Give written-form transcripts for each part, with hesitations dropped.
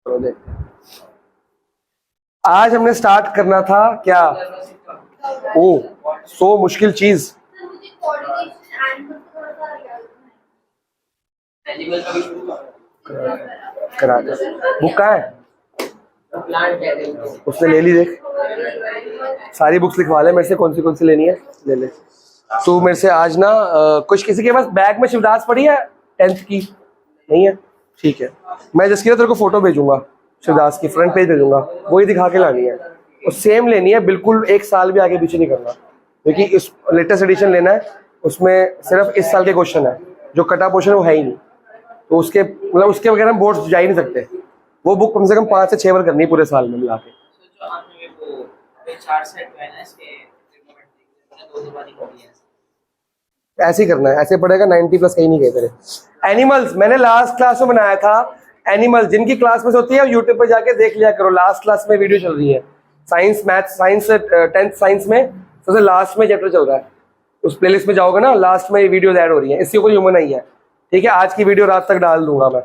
चलो देखते हैं। आज हमने स्टार्ट करना था क्या? ओ, सो मुश्किल चीज। करा दे। बुक कहाँ है? उसने ले ली, देख सारी बुक्स लिखवा ले मेरे से, कौन सी लेनी है ले ले। तो मेरे से आज ना कुछ किसी के पास बैग में शिवदास पड़ी है 10th की? नहीं है, ठीक है। मैं जिसकी तेरे को फोटो भेजूंगा शिवदास की, फ्रंट पेज भेजूंगा, वही दिखा के लानी है और सेम लेनी है, बिल्कुल एक साल भी आगे पीछे नहीं करना, क्योंकि इस लेटेस्ट एडिशन लेना है। उसमें सिर्फ इस साल के क्वेश्चन है, जो कटा पोर्शन है वो है ही नहीं, तो उसके मतलब उसके वगैरह हम बोर्ड जा ही नहीं सकते। वो बुक कम से कम 5 से 6 बार करनी है पूरे साल में मिला के। ऐसे ही करना है, ऐसे पड़ेगा 90+ कहीं नहीं गए तेरे। एनिमल्स मैंने लास्ट क्लास में बनाया था। एनिमल्स जिनकी क्लास में होती है यूट्यूब पर जाके देख लिया करो, लास्ट क्लास में वीडियो चल रही है। Science math science 10th science में सबसे लास्ट में चैप्टर चल रहा है, उस प्लेलिस्ट में जाओगे ना, लास्ट में वीडियो ऐड हो रही है। इसके ऊपर ह्यूमन नहीं है, ठीक है। आज की वीडियो रात तक डाल दूंगा मैं,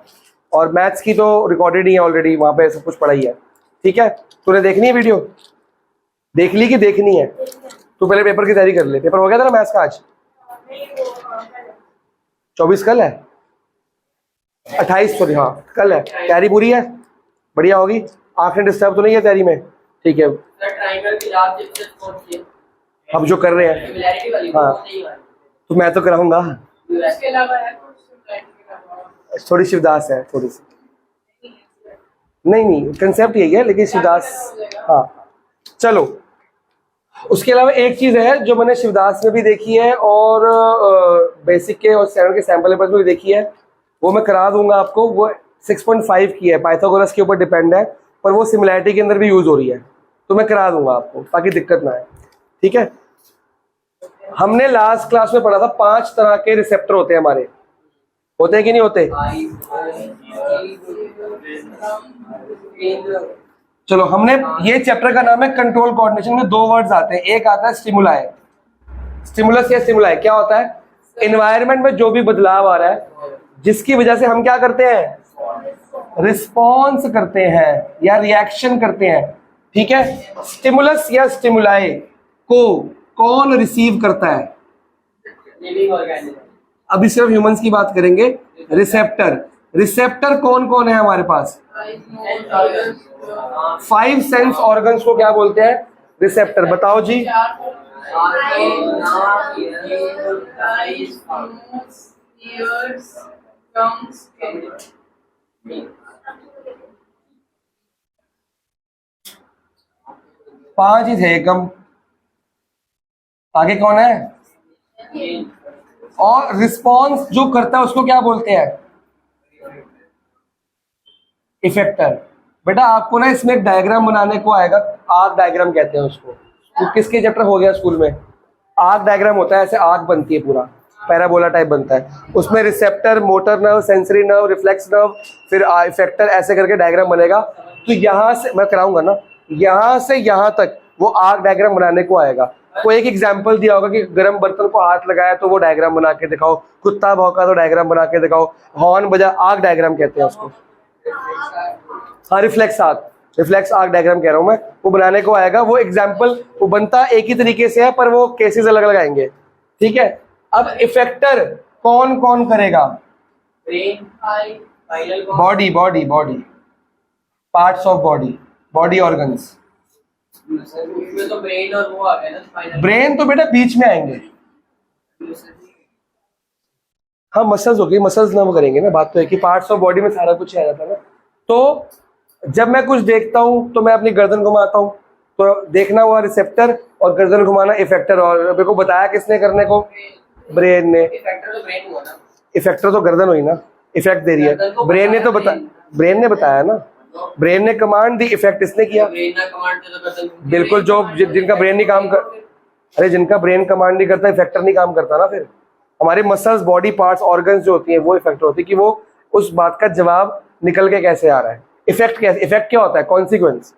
और मैथ्स की तो रिकॉर्डेड ही है ऑलरेडी, वहां पे सब कुछ पढ़ा ही है, ठीक है। तूने देखनी है वीडियो? देख ली कि देखनी है? तू पहले पेपर की तैयारी कर ले। पेपर हो गया था ना मैथ्स का आज? 24 कल है, 28 सॉरी, हाँ कल है। तैयारी पूरी है? बढ़िया होगी। आंखें डिस्टर्ब तो नहीं है तैयारी में? ठीक है। हम जो कर रहे हैं, हाँ तो मैं तो कराऊंगा। थोड़ी शिवदास है, थोड़ी सी। नहीं कंसेप्ट यही है, लेकिन शिवदास, हाँ चलो। उसके अलावा एक चीज है जो मैंने शिवदास में भी देखी है और बेसिक के और 7 के सैंपल पेपर्स में भी देखी है, वो मैं करा दूंगा आपको। वो 6.5 की है, पाइथागोरस के ऊपर डिपेंड है, पर वो सिमिलैरिटी के अंदर भी यूज हो रही है, तो मैं करा दूंगा आपको ताकि दिक्कत ना आए, ठीक है। हमने लास्ट क्लास में पढ़ा था 5 तरह के रिसेप्टर होते हैं हमारे, होते हैं कि नहीं होते? चलो, हमने ये चैप्टर का नाम है कंट्रोल कोऑर्डिनेशन में 2 वर्ड्स आते हैं। एक आता है स्टिमुलाई, स्टिमुलस या स्टिमुलाई क्या होता है? एनवायरनमेंट में जो भी बदलाव आ रहा है जिसकी वजह से हम क्या करते हैं? रिस्पॉन्स करते हैं या रिएक्शन करते हैं, ठीक है। स्टिमुलस या स्टिमुलाई को कौन रिसीव करता है? अभी सिर्फ ह्यूमंस की बात करेंगे। रिसेप्टर, रिसेप्टर कौन कौन है हमारे पास? 5 सेंस ऑर्गन्स को क्या बोलते हैं? रिसेप्टर। बताओ जी। पांच ही थे कम, आगे कौन है? और रिस्पॉन्स जो करता है उसको क्या बोलते हैं? इफेक्टर। बेटा आपको ना इसमें एक डायग्राम बनाने को आएगा, आर्क डायग्राम कहते हैं उसको। तो किसके चैप्टर हो गया स्कूल में? आर्क डायग्राम होता है, ऐसे आर्क बनती है, पूरा पैराबोला टाइप बनता है। उसमें receptor, motor nerve, sensory nerve, reflex nerve, फिर इफेक्टर, ऐसे करके डायग्राम बनेगा। तो यहाँ से मैं कराऊंगा ना, यहाँ से यहाँ तक वो आर्क डायग्राम बनाने को आएगा। कोई एक एग्जाम्पल दिया होगा कि गर्म बर्तन को हाथ लगाया तो वो डायग्राम बना के दिखाओ, कुत्ता भौंका तो डायग्राम बना के दिखाओ, हॉर्न बजा, आर्क डायग्राम कहते हैं उसको। हाँ, reflex arc, reflex arc diagram कह रहा हूं मैं, वो बनाने को आएगा। वो एग्जाम्पल वो बनता एक ही तरीके से है, पर वो केसेस अलग अलग आएंगे, ठीक है। अब इफेक्टर कौन कौन करेगा? Body, body, body, parts of body, body organs. तो ब्रेन और वो आ गए ना, ब्रेन तो बेटा बीच में आएंगे। हाँ मसल्स हो गई, मसल्स ना वो करेंगे ना, बात तो है कि पार्ट्स ऑफ बॉडी में सारा कुछ आ जाता है ना। तो जब मैं कुछ देखता हूं तो मैं अपनी गर्दन घुमाता हूं, तो देखना हुआ रिसेप्टर और गर्दन घुमाना इफेक्टर। और मेरे को बताया किसने करने को? ब्रेन ने। इफेक्टर तो ब्रेन हुआ ना, इफेक्टर तो गर्दन हुई ना, इफेक्ट दे रही है ब्रेन ने, तो ब्रेन ने बताया ना, ब्रेन ने कमांड दी, इफेक्ट इसने किया। बिल्कुल, जो जिनका ब्रेन नहीं काम कर, अरे जिनका ब्रेन कमांड नहीं करता इफेक्टर नहीं काम करता ना। फिर हमारे मसल्स, बॉडी पार्ट्स, ऑर्गन्स जो होती हैं वो इफेक्टर होती है कि वो उस बात का जवाब निकल के कैसे आ रहा है। इफेक्ट क्या होता है? कॉन्सिक्वेंस।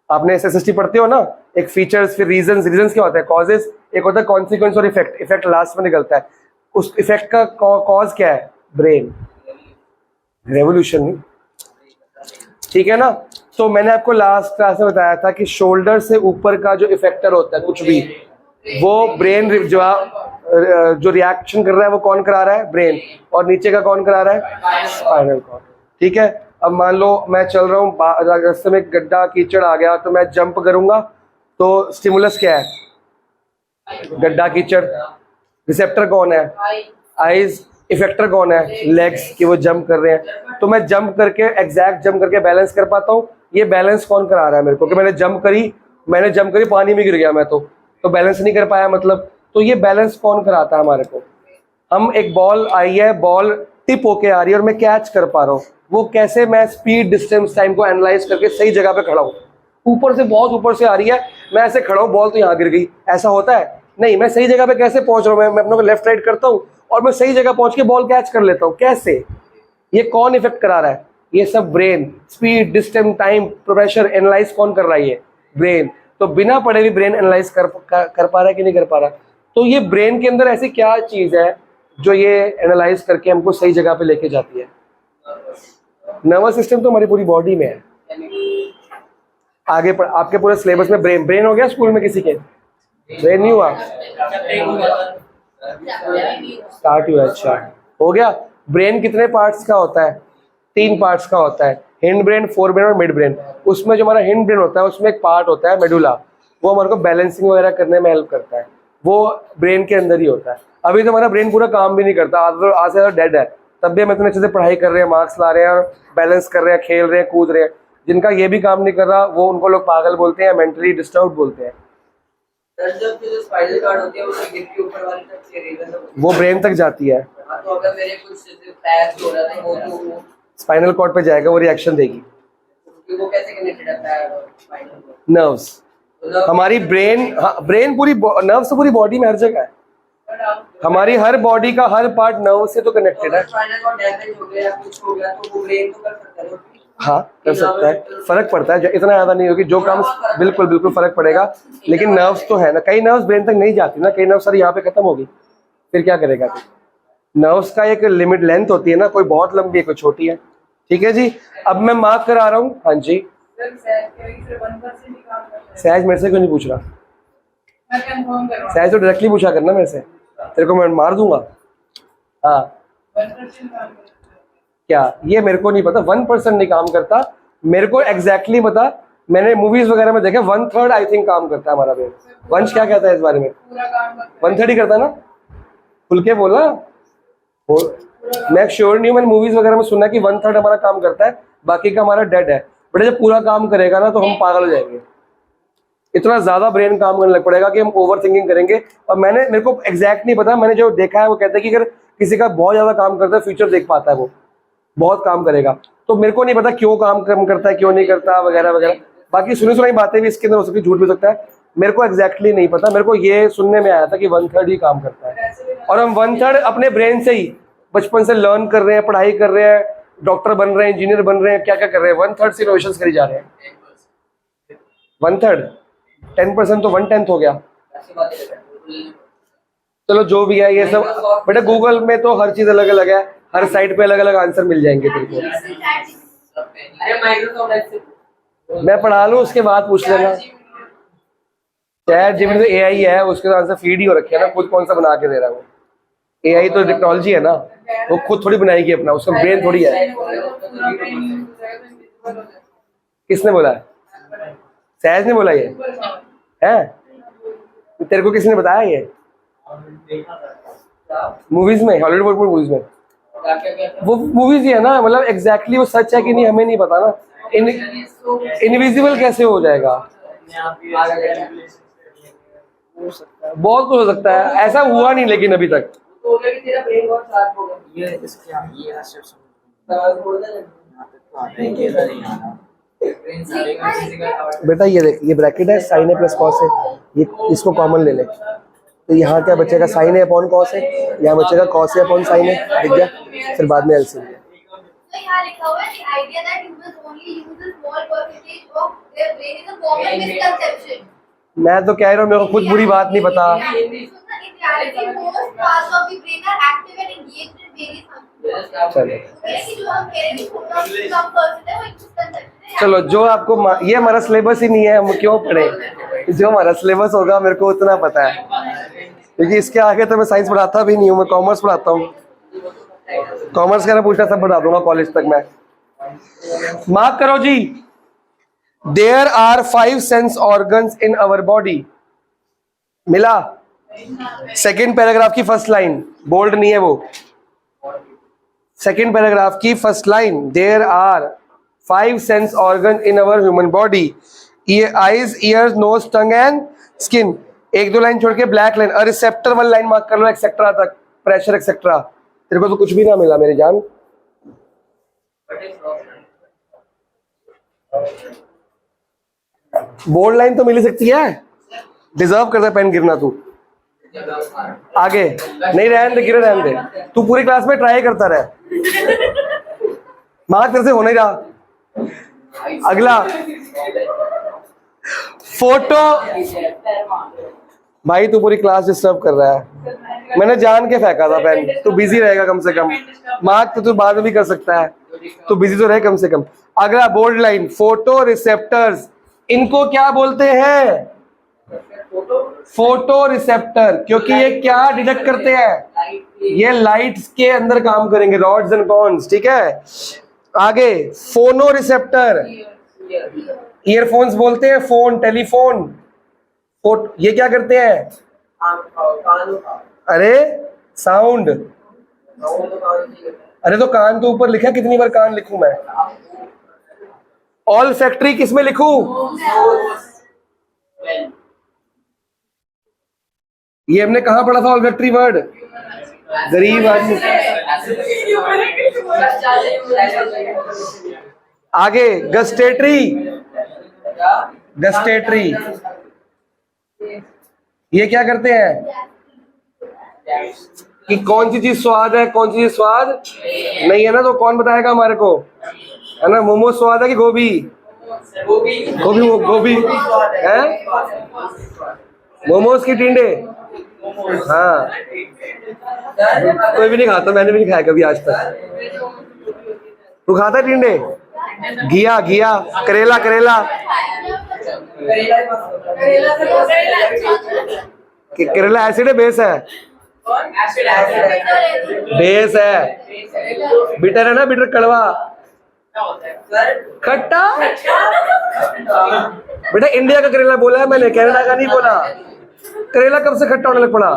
आपने एसएसटी पढ़ते हो ना, एक फीचर्स, फिर रीजंस, रीजंस क्या होता है? कॉजेस, एक होता है कॉन्सिक्वेंस और इफेक्ट। इफेक्ट लास्ट में निकलता है। उस इफेक्ट का कॉज क्या है? ब्रेन। रेवोल्यूशन नहीं, ठीक है ना। तो मैंने आपको लास्ट क्लास में बताया था कि शोल्डर से ऊपर का जो इफेक्टर होता है कुछ भी, वो ब्रेन जो रिएक्शन कर रहा है वो कौन करा रहा है, ब्रेन, और नीचे का कौन करा रहा है, स्पाइनल कॉर्ड। ठीक है, अब मान लो मैं चल रहा हूँ, रास्ते में गड्ढा कीचड़ आ गया तो मैं जंप करूंगा, तो स्टिमुलस क्या है, गड्ढा कीचड़। रिसेप्टर कौन है, आईज। इफेक्टर कौन है, लेग्स, कि वो जंप कर रहे हैं। तो मैं जंप करके, एग्जैक्ट जंप करके बैलेंस कर पाता हूँ। ये बैलेंस कौन करा रहा है मेरे को, कि मैंने जंप करी पानी में गिर गया मैं, तो बैलेंस नहीं कर पाया मतलब। तो ये बैलेंस कौन कराता है हमारे को। हम एक बॉल आई है, बॉल टिप होके आ रही है और मैं कैच कर पा रहा हूँ, वो कैसे मैं स्पीड डिस्टेंस टाइम को एनालाइज करके सही जगह पे खड़ा हूँ। ऊपर से, बहुत ऊपर से आ रही है, मैं ऐसे खड़ा हूँ, बॉल तो यहाँ गिर गई, ऐसा होता है नहीं। मैं सही जगह पे कैसे पहुंच रहा हूँ, मैं अपने को लेफ्ट राइट करता हूँ और मैं सही जगह पहुंच के बॉल कैच कर लेता हूँ। कैसे, ये कौन इफेक्ट करा रहा है, ये सब brain. Speed distance time pressure analyse कौन कर रहा है, ये ब्रेन। तो बिना पढ़े भी ब्रेन एनालाइज कर पा रहा है कि नहीं कर पा रहा। तो ये ब्रेन के अंदर ऐसी क्या चीज है जो ये एनालाइज करके हमको सही जगह पे लेके जाती है। नर्वस सिस्टम तो हमारी पूरी बॉडी में है। आगे आपके पूरे सिलेबस में ब्रेन हो गया स्कूल में किसी के, ब्रेन नहीं हुआ, स्टार्ट हुआ, अच्छा हो गया। ब्रेन कितने पार्ट्स का होता है, 3 पार्ट्स का होता है, हिंड ब्रेन, फोर ब्रेन और मिड ब्रेन। उसमें जो हमारा हिंड ब्रेन होता है उसमें एक पार्ट होता है मेडुला, वो हमारे को बैलेंसिंग वगैरह करने में हेल्प करता है, वो ब्रेन के अंदर ही होता है। अभी तो हमारा ब्रेन पूरा काम भी नहीं करता, आज से डेड है, तब भी हम इतने अच्छे से पढ़ाई कर रहे हैं, मार्क्स ला रहे हैं, बैलेंस कर रहे हैं, खेल रहे हैं, कूद रहे हैं। जिनका ये भी काम नहीं कर रहा वो, उनको लोग पागल बोलते हैं, मेंटली डिस्टर्ब बोलते हैं। जो स्पाइनल कॉर्ड होती है वो गिर के ऊपर वाली तक से वो ब्रेन तक जाती है। तो अगर मेरे कुछ पैर हो रहा था वो तो स्पाइनल कॉर्ड पे जाएगा, वो रिएक्शन देगी। वो कैसे कनेक्टेड है पैर और स्पाइनल कॉर्ड, नर्व्स। हमारी ब्रेन, ब्रेन पूरी नर्व्स तो पूरी बॉडी में हर जगह है। हमारी हर बॉडी का हर पार्ट नर्व से तो कनेक्टेड है। स्पाइनल कॉर्ड डैमेज हो गया, कुछ हो गया तो वो ब्रेन तो कर सकता है। हाँ कर सकता है, फर्क पड़ता है, इतना ज्यादा नहीं होगी जो काम, बिल्कुल बिल्कुल फर्क पड़ेगा। लेकिन नर्व्स तो है ना, कई नर्व्स ब्रेन तक नहीं जाती ना, कई नर्व्स सारी यहाँ पे खत्म होगी, फिर क्या करेगा। नर्व्स का एक लिमिट लेंथ होती है ना, कोई बहुत लंबी है कोई छोटी है। ठीक है जी, अब मैं मार्क करा रहा हूँ। हाँ जी, सहज मेरे से क्यों नहीं पूछ रहा, सहज तो डायरेक्टली पूछा करना मेरे से, तेरे को मैं मार दूंगा। हाँ क्या, ये मेरे को नहीं पता, 1% नहीं काम करता, मेरे को एग्जैक्टली पता, मैंने मूवीज वगैरह में देखा 1/3 आई थिंक काम करता है हमारा ब्रेन। वंश क्या कहता है इस बारे में, 1/3 ही करता है ना, खुल के बोला। मैं श्योर नहीं हूँ, मैंने मूवीज वगैरह में सुना कि 1/3 हमारा काम करता है, बाकी का हमारा डेड है। बट जब पूरा काम करेगा ना तो हम पागल हो जाएंगे, इतना ज्यादा ब्रेन काम करने लग पड़ेगा कि हम ओवर थिंकिंग करेंगे। और मेरे को एग्जैक्ट नहीं पता, मैंने जो देखा है वो कहता है कि अगर किसी का बहुत ज्यादा काम करता है, फ्यूचर देख पाता है, वो बहुत काम करेगा। तो मेरे को नहीं पता क्यों काम कम करता है, क्यों नहीं करता, वगैरह वगैरह। बाकी सुनी सुनाई बातें भी इसके अंदर हो सकती है, झूठ भी सकता है, मेरे को एग्जैक्टली नहीं पता। मेरे को ये सुनने में आया था कि 1/3 ही काम करता है, और हम 1/3 अपने ब्रेन से ही बचपन से लर्न कर रहे हैं, पढ़ाई कर रहे हैं, डॉक्टर बन रहे हैं, इंजीनियर बन रहे हैं, क्या क्या कर रहे हैं, 1/3 से इनोवेशन करी जा रहे हैं। 1/3, 10% तो 1/10 हो गया। चलो जो भी है ये सब, बेटा गूगल में तो हर चीज अलग अलग है, हर साइट पे अलग अलग आंसर मिल जाएंगे तुमको। मैं पढ़ा लूँ उसके बाद पूछ लेना। चैट जीपीटी तो एआई है, उसके आंसर फीड ही हो रखे है ना, खुद कौन सा बना के दे रहा है वो। एआई तो टेक्नोलॉजी है ना, वो खुद थोड़ी बनाएगी अपना, उसका ब्रेन थोड़ी है। किसने बोला है, सहज ने बोला ये है, तेरे को किसने बताया ये, मूवीज में, हॉलीवुड मूवीज में, वो मूवीज ही है ना, मतलब एग्जैक्टली वो सच है कि नहीं हमें नहीं पता ना। इनविजिबल कैसे हो जाएगा, बहुत कुछ हो सकता है, ऐसा हुआ नहीं लेकिन अभी तक। बेटा ये देख, ये ब्रैकेट है, साइन है प्लस कॉस है, ये इसको कॉमन ले ले, तो यहाँ क्या बचेगा, साइन है अपॉन कॉस है, यहाँ बचेगा कॉस है अपॉन साइन है, दिख गया, फिर बाद में एलसीएम। मैं तो कह रहा हूँ, मेरे को खुद बुरी बात नहीं पता। चलो चलो जो आपको ये हमारा सिलेबस ही नहीं है, हम क्यों पढ़े? जो हमारा सिलेबस होगा मेरे को उतना पता है, क्योंकि इसके आगे तो मैं साइंस पढ़ाता भी नहीं हूँ, मैं कॉमर्स पढ़ाता हूँ। कॉमर्स का पूछना सब बता दूंगा कॉलेज तक मैं। मार्क करो जी। There are 5 sense organs in our body. मिला? सेकेंड पैराग्राफ की फर्स्ट लाइन, बोल्ड नहीं है वो। सेकेंड पैराग्राफ की first line, there are 5 sense organ in our human body, eyes, ears, nose, tongue and skin. एक दो लाइन छोड़ के ब्लैक लाइन, रिसेप्टर वाली लाइन मार्क कर लो, एक्सेट्रा तक, प्रेशर एक्सेट्रा। तेरे को तो कुछ भी ना मिला मेरी जान। बोल्ड लाइन तो मिल ही सकती है, डिजर्व करता है पेन गिरना। तू आगे नहीं, रहने दे, गिरे रहने दे। तू पूरी क्लास में ट्राई करता रहे, मार्क तेरे से हो नहीं रहा। अगला फोटो। भाई तू पूरी क्लास डिस्टर्ब कर रहा है, मैंने जान के फेंका था पेन। तू बिजी रहेगा कम से कम, मार्क तो तू बाद में भी कर सकता है, तू बिजी तो रहे कम से कम। अगला बोल्ड लाइन, फोटो रिसेप्टर्स। इनको क्या बोलते हैं? फोटो रिसेप्टर, क्योंकि ये क्या डिटेक्ट करते हैं? ये लाइट्स के अंदर काम करेंगे, रॉड्स एंड कॉन्स, ठीक है। आगे फोनो रिसेप्टर, ईयरफोन्स बोलते हैं, फोन, टेलीफोन। ये क्या करते हैं? अरे साउंड। अरे तो कान तो ऊपर लिखा, कितनी बार कान लिखूं मैं? ऑल फैक्ट्री किस में लिखूं? ये हमने कहा पढ़ा था ऑल फैक्ट्री वर्ड? गरीब आदमी। आगे गस्टेटरी। गस्टेटरी ये क्या करते हैं? कि कौन सी चीज स्वाद है, कौन सी चीज स्वाद नहीं है ना, तो कौन बताएगा हमारे को, है ना? मोमो स्वाद है कि गोभी? गोभी है, मोमोज की टिंडे। हाँ कोई भी नहीं खाता, मैंने भी नहीं खाया कभी आज तक। तू खाता है टिंडे? घिया, घिया, करेला, करेला। करेला एसिड है बेस है? बेस है। बिटर है ना, बिटर कड़वा, खट्टा। बेटा इंडिया का करेला बोला है मैंने, कनाडा का नहीं बोला। करेला कब से खट्टा होने लग पड़ा?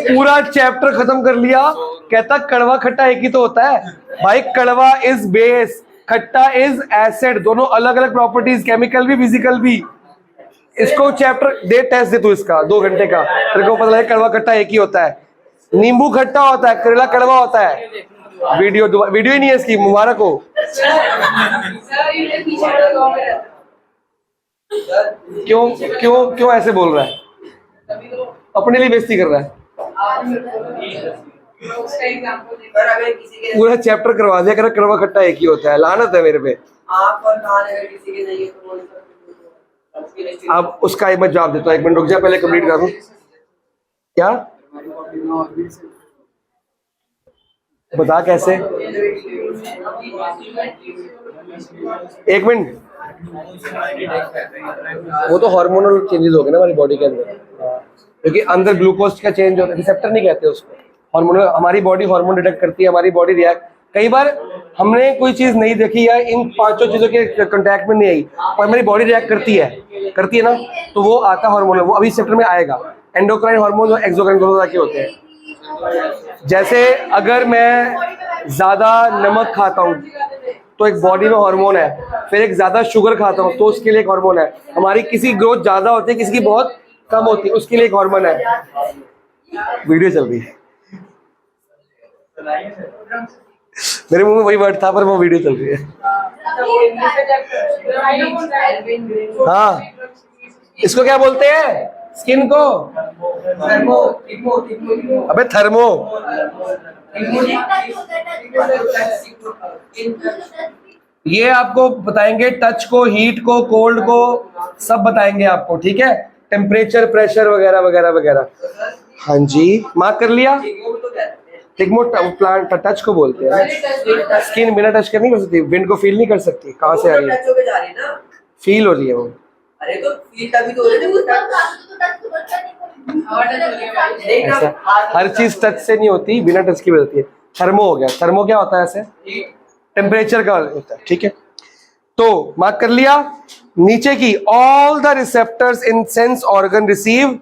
पूरा चैप्टर खत्म कर लिया, कहता कड़वा खट्टा एक ही तो होता है। भाई कड़वा इज बेस, खट्टा इज एसिड, दोनों अलग अलग प्रॉपर्टीज, केमिकल भी फिजिकल भी। इसको चैप्टर दे, टेस्ट दे तू इसका 2 घंटे का, तेरे को पता लगे कड़वा खट्टा एक ही होता है। नींबू खट्टा होता है, करेला कड़वा होता है। वीडियो ही नहीं है इसकी, मुबारक हो। क्यों क्यों क्यों ऐसे बोल रहा है? अपने लिए बेइज्जती कर रहा है। पूरा चैप्टर करवा दिया, कर कड़वा खट्टा एक ही होता है। लानत है मेरे पे। अब उसका एक मैं जवाब देता हूँ, 1 मिनट रुक जा, पहले कंप्लीट कर दूं। क्या बता कैसे? 1 मिनट। वो तो हार्मोनल चेंजेस हो गए ना हमारी बॉडी के अंदर, क्योंकि अंदर ग्लूकोज का चेंज होता है। रिसेप्टर नहीं कहते उसको, हार्मोनल। हमारी बॉडी हार्मोन डिटेक्ट करती है, हमारी बॉडी रिएक्ट। कई बार हमने कोई चीज नहीं देखी या इन 5 चीजों के कांटेक्ट में नहीं आई, पर हमारी बॉडी रिएक्ट करती है ना, तो वो आता हार्मोन, वो अभी सेक्टर में आएगा। एंडोक्राइन हार्मोन और एक्सोक्राइन दोनों तरह के होते हैं। जैसे अगर मैं ज्यादा नमक खाता हूँ तो एक बॉडी में हार्मोन है, फिर एक ज्यादा शुगर खाता हूँ तो उसके लिए एक हार्मोन है। हमारी किसी ग्रोथ ज्यादा होती है, किसी की बहुत कम होती है, उसके लिए एक हार्मोन है। वीडियो चल रही है, मेरे मुंह में वही वर्ड था पर वो वीडियो चल रही है। हाँ, इसको क्या बोलते हैं? स्किन को अबे थर्मो। ये आपको बताएंगे, टच को, हीट को, कोल्ड को, सब बताएंगे आपको, ठीक है? टेम्परेचर, प्रेशर वगैरह वगैरह वगैरह। हाँ जी, मार्क कर लिया। टिग्मो प्लांट टच को बोलते हैं। स्किन बिना टच कर नहीं कर सकती, विंड को फील नहीं कर सकती, कहाँ से आ रही है, टच होके जा रही है ना। फील हो रही है वो। अरे तो फील तभी तो हो रही है। ऐसा हर चीज टच से नहीं होती, बिना टच की भी होती है। थर्मो हो गया, थर्मो क्या होता है, ऐसे टेम्परेचर का होता है, ठीक है। तो मार्क कर लिया। नीचे की all the receptors in sense organ receive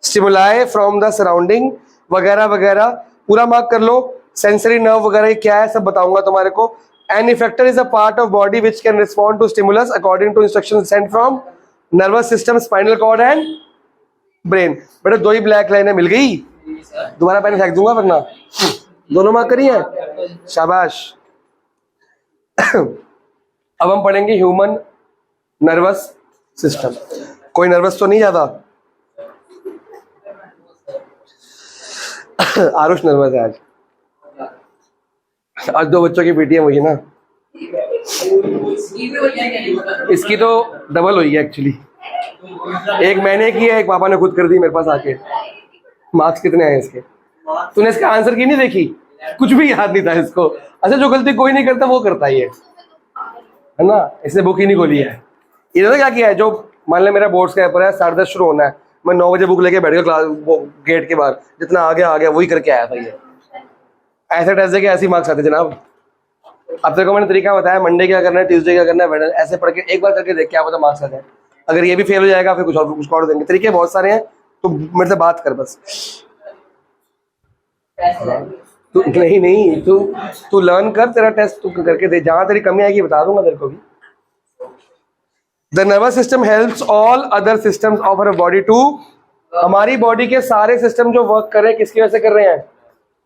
stimuli from the surrounding वगैरह वगैरह, पूरा मार्क कर लो। सेंसरी नर्व वगैरह ये क्या है सब बताऊंगा तुम्हारे को। An effector is a part of body which can respond to stimulus according to instruction sent from nervous system, spinal cord and brain. बेटा 2 ही ब्लैक लाइनें मिल गई, दोबारा पेन फेंक दूंगा वरना। दोनों मार्क करी है, शाबाश। अब हम पढ़ेंगे ह्यूमन नर्वस सिस्टम। कोई नर्वस तो नहीं ज्यादा? आरुष नर्वस है आज 2 बच्चों की पीटीएम हुई ना, इसकी तो डबल हुई है एक्चुअली। एक मैंने की है, एक पापा ने खुद कर दी मेरे पास आके। मार्क्स कितने आए इसके? तूने इसका आंसर की नहीं देखी? कुछ भी याद नहीं था इसको। अच्छा, जो गलती कोई नहीं करता वो करता ही है ना। इसने बुक ही नहीं खोली है। इन्होंने क्या किया है, जो मान ले मेरा बोर्ड्स का पेपर है 10:30 शुरू होना है, मैं 9 बजे बुक लेके बैठ गया क्लास वो गेट के बाहर, जितना आ गया वही करके आया था ये। ऐसे टेस्ट दे के ऐसे मार्क्स आते जनाब। अब तेरे को मैंने तरीका बताया, मंडे क्या करना है, ट्यूसडे क्या करना है, वेडनेसडे ऐसे पढ़ के एक बार करके देख, क्या पता मार्क्स आ जाए। अगर ये भी फेल हो जाएगा फिर कुछ और देंगे। तरीके बहुत सारे हैं, तो मेरे से बात कर बस। तू नहीं तू लर्न कर, तेरा टेस्ट तू करके दे, जहां तेरी कमी आएगी बता दूंगा तेरे को भी। The nervous system helps all other systems of our body to, हमारी बॉडी के सारे सिस्टम जो वर्क कर रहे हैं किसकी वजह से कर रहे हैं?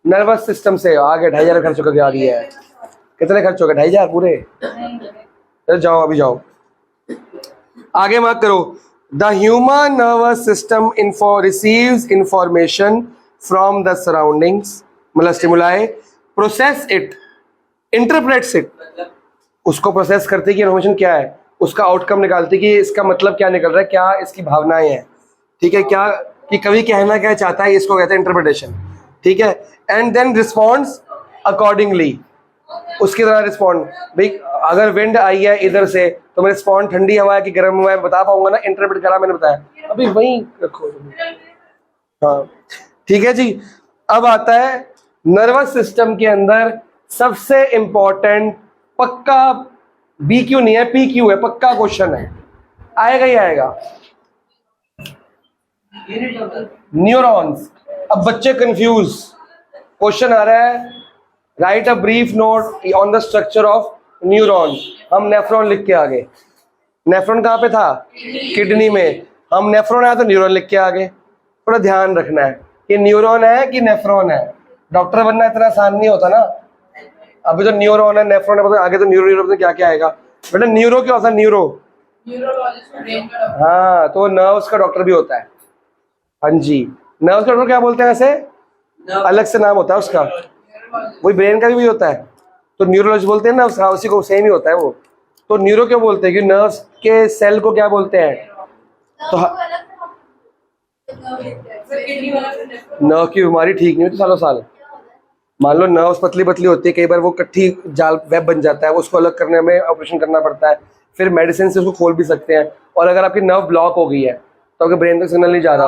नर्वस सिस्टम से। आगे 2,500 खर्च होकर आ रही है। कितने खर्च हो गए? 2,500 पूरे? चलो जाओ, अभी जाओ आगे मार्क करो। The human nervous system receives information from the surroundings, मतलब stimuli, process it, interprets it, उसको प्रोसेस करती कि इन्फॉर्मेशन क्या है, उसका आउटकम निकालती कि इसका मतलब क्या निकल रहा है, क्या इसकी भावनाएं हैं, ठीक है, क्या कि कवि कहना क्या चाहता है, इसको कहते हैं इंटरप्रिटेशन, ठीक है। एंड देन रिस्पॉन्ड्स अकॉर्डिंगली, उसकी तरह रिस्पॉन्ड। भाई अगर विंड आई है इधर से तो मैं रिस्पॉन्ड ठंडी हवा है कि गर्म हवा है बता पाऊंगा ना, इंटरप्रेट करा मैंने बताया। अभी वही रखो, हाँ ठीक है जी। अब आता है नर्वस सिस्टम के अंदर सबसे इंपॉर्टेंट, पक्का BQ नहीं है PQ है, पक्का क्वेश्चन है, आएगा ही आएगा, न्यूरॉन्स। अब बच्चे कंफ्यूज, क्वेश्चन आ रहा है right a brief note on the structure of neuron. हम नेफ्रॉन लिख के आ गए। नेफ्रॉन कहाँ पे था? किडनी में। हम नेफ्रॉन आया तो न्यूरॉन लिख के आ गए। थोड़ा ध्यान रखना है कि न्यूरॉन है कि नेफ्रॉन है। डॉक्टर बनना इतना आसान नहीं होता ना। अभी तो न्यूरॉन है, नेफ्रॉन है, आगे तो न्यूरो क्या क्या आएगा बेटा। न्यूरो क्या होता है? हाँ, तो नर्व्स का डॉक्टर भी होता है। हाँ जी, नर्व्स का डॉक्टर क्या बोलते हैं ऐसे? अलग से नाम होता है उसका। वही ब्रेन का भी होता है, तो न्यूरोलॉजी बोलते हैं ना, उसी को सेम ही होता है वो। तो न्यूरो क्यों बोलते हैं? कि नर्व्स के सेल को क्या बोलते हैं? तो नर्व की बीमारी ठीक नहीं होती सालों साल। मान लो नर्व्स पतली पतली होती है, कई बार वो कट्ठी जाल वेब बन जाता है, उसको अलग करने में ऑपरेशन करना पड़ता है, फिर मेडिसिन से उसको खोल भी सकते हैं। और अगर आपकी नर्व ब्लॉक हो गई है तो आपके ब्रेन तक सिग्नल नहीं जा रहा,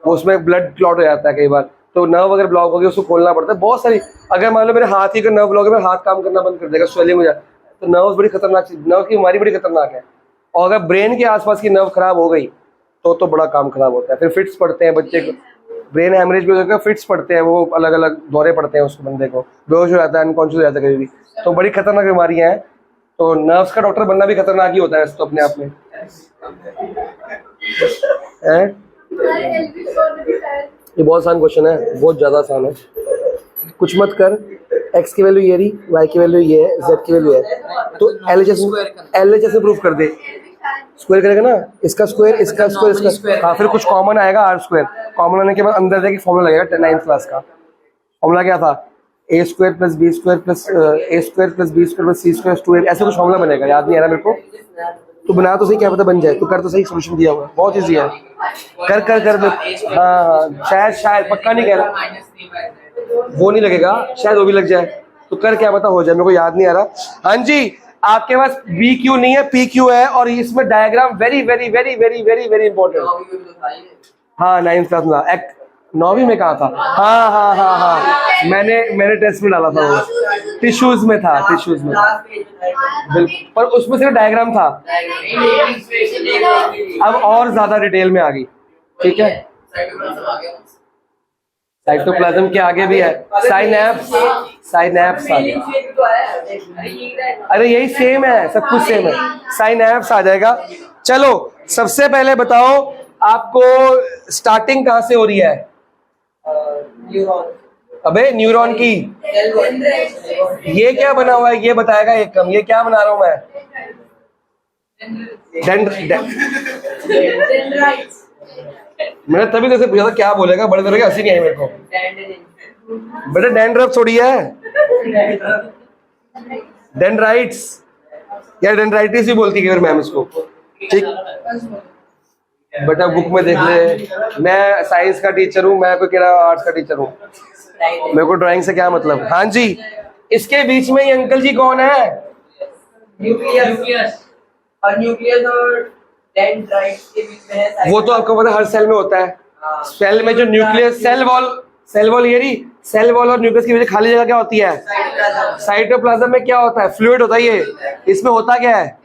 वो उसमें ब्लड क्लॉट हो जाता है कई बार, तो नर्व अगर ब्लॉक हो गई उसको खोलना पड़ता है। बहुत सारी, अगर मान लो मेरे हाथ ही का नर्व ब्लॉक है, मेरा हाथ काम करना बंद कर देगा, स्वेलिंग हो जाए, तो नर्व बड़ी खतरनाक चीज, नर्व की बीमारी बड़ी खतरनाक है। और अगर ब्रेन के आसपास की नर्व खराब हो गई तो बड़ा काम खराब होता है। फिर फिट्स पड़ते हैं बच्चे को, ब्रेन हेमरेज भी होकर फिट्स पड़ते हैं, वो अलग अलग दौरे पड़ते हैं, उसको बंदे को बेहोश हो जाता है, अनकॉन्शियस हो जाता है कभी भी। तो बड़ी खतरनाक बीमारियां हैं। तो नर्व्स का डॉक्टर बनना भी खतरनाक ही होता है तो अपने आप में है। ये बहुत आसान क्वेश्चन है, बहुत ज्यादा आसान है। कुछ मत कर, x की वैल्यू ये रही, y की वैल्यू ये है, z की वैल्यू है, तो LHS में प्रूफ कर दे। स्क्वायर करेगा ना, इसका स्क्वायर इसका स्क्वायर इसका, हाँ फिर कुछ कॉमन आएगा R²। कॉमन आने के बाद अंदर जाके फॉर्मूला लगेगा 9th क्लास का। फॉर्मूला क्या था? a² + b² + a² + b² + c² 2a, ऐसे कुछ फॉर्मूला बनेगा, याद नहीं आ रहा मेरे को। तो बना तो सही, क्या पता बन जाए। तो कर तो सही, सोल्यूशन दिया हुआ है, बहुत ईजी है। कर हाँ शायद पक्का नहीं कह रहा। वो नहीं लगेगा, शायद वो भी लग जाए, तो कर क्या पता हो जाए, मेरे को याद नहीं आ रहा। हाँ जी, आपके पास बी क्यू नहीं है, पी क्यू है, और इसमें diagram very very very very very very important. हाँ 9th क्लास में, 9वीं में कहा था, हाँ हाँ हाँ हाँ, मैंने टेस्ट में डाला था, वो टिश्यूज में था, टिश्यूज में था बिल्कुल, पर उसमें सिर्फ डायग्राम था। अब और ज्यादा डिटेल में आ गई, ठीक है। साइटोप्लाज्म के आगे भी है साइनैप्स, साइनैप्स आ गया, अरे यही सेम है, सब कुछ सेम है, साइनैप्स आ जाएगा। चलो सबसे पहले बताओ आपको स्टार्टिंग कहाँ से हो रही है? अबे न्यूरॉन की, ये क्या बना हुआ है ये बताएगा एक कम, ये क्या बना रहा हूं मैं? मैंने तभी कैसे पूछा था क्या बोलेगा, बड़े तरह की हंसी नहीं आई मेरे को। बेटा डैंड्रफ थोड़ी है, डेंड्राइट्स या डेंड्राइटिस भी बोलती है मैम इसको, ठीक। बेटा बुक में देख ले, मैं साइंस का टीचर हूँ, मैं कोई कह रहा आर्ट्स का टीचर हूँ, मेरे को ड्राइंग से क्या मतलब। हाँ जी, इसके बीच में ये अंकल जी कौन है? न्यूक्लियस और न्यूक्लियस और डेंड्राइट्स के बीच में है। वो तो आपको पता है हर सेल में होता है, सेल में जो न्यूक्लियस, सेल वॉल ये रही, सेल वॉल और न्यूक्लियस की वजह खाली जगह क्या होती है? साइटोप्लाज्म में क्या होता है? फ्लूइड होता है ये, इसमें होता क्या है?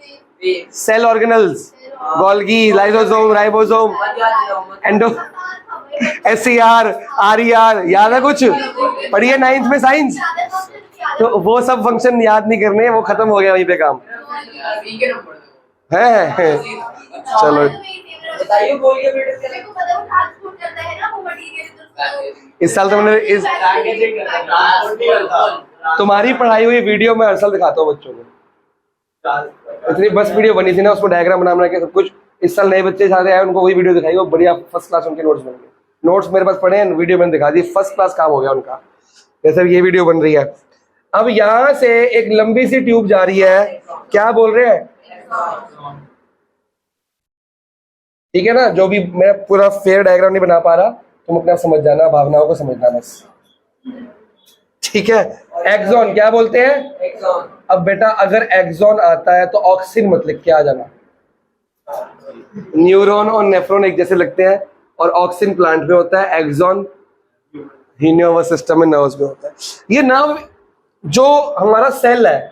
Cell organelles, Golgi, lysosome, ribosome, endo, SCR, RER, याद है कुछ? पढ़िए 9th में साइंस, तो वो सब फंक्शन याद नहीं करने, वो खत्म हो गया वहीं पे काम है। चलो इस साल तो मैंने इस तुम्हारी पढ़ाई हुई वीडियो में हर साल दिखाता हूँ बच्चों को, इतनी बस वीडियो बनी थी ना, उसमें डायग्राम बना के सब कुछ। इस साल नए बच्चे सारे आए, उनको वही वीडियो दिखाई, वो बढ़िया फर्स्ट क्लास उनके नोट्स बन गए। नोट्स मेरे पास पड़े हैं, वीडियो मैंने दिखा दी, फर्स्ट क्लास काम हो गया उनका। जैसे ये वीडियो बन रही है, अब यहाँ से एक लंबी सी ट्यूब जा रही है, क्या बोल रहे हैं? ठीक है ना, जो भी मैं पूरा फेयर डायग्राम नहीं बना पा रहा, तुम अपना समझ जाना, भावनाओं को समझना बस, ठीक है। एक्सॉन क्या बोलते हैं? अब बेटा अगर एक्सॉन आता है तो ऑक्सिन मत लिख के आ जाना। न्यूरॉन और नेफ्रॉन एक जैसे लगते हैं, और ऑक्सिन प्लांट में होता है, एक्सॉन ही नर्वस सिस्टम में, नर्व्स में होता है। ये नर्व जो हमारा सेल है,